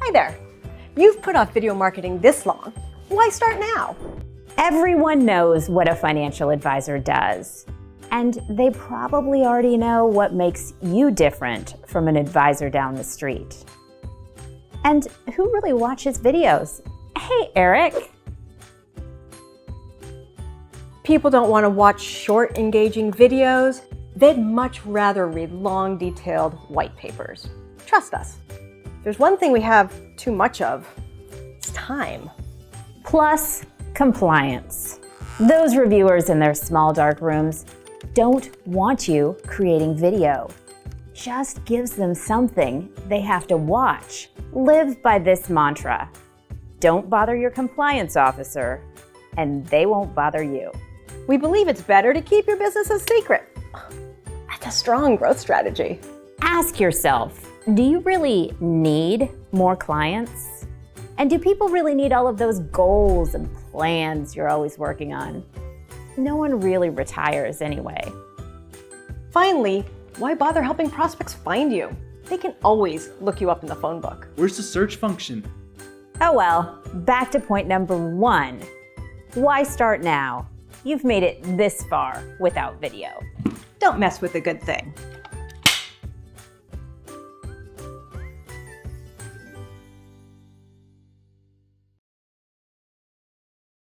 Hi there. You've put off video marketing this long. Why start now? Everyone knows what a financial advisor does, and they probably already know what makes you different from an advisor down the street. And who really watches videos? Hey, Eric. People don't want to watch short, engaging videos. They'd much rather read long, detailed white papers. Trust us. If there's one thing we have too much of, it's time. Plus, compliance. Those reviewers in their small dark rooms don't want you creating video. Just gives them something they have to watch. Live by this mantra. Don't bother your compliance officer, and they won't bother you. We believe it's better to keep your business a secret. That's a strong growth strategy. Ask yourself, do you really need more clients? And do people really need all of those goals and plans you're always working on? No one really retires anyway. Finally, why bother helping prospects find you? They can always look you up in the phone book. Where's the search function? Oh well, back to point number 1. Why start now? You've made it this far without video. Don't mess with the good thing.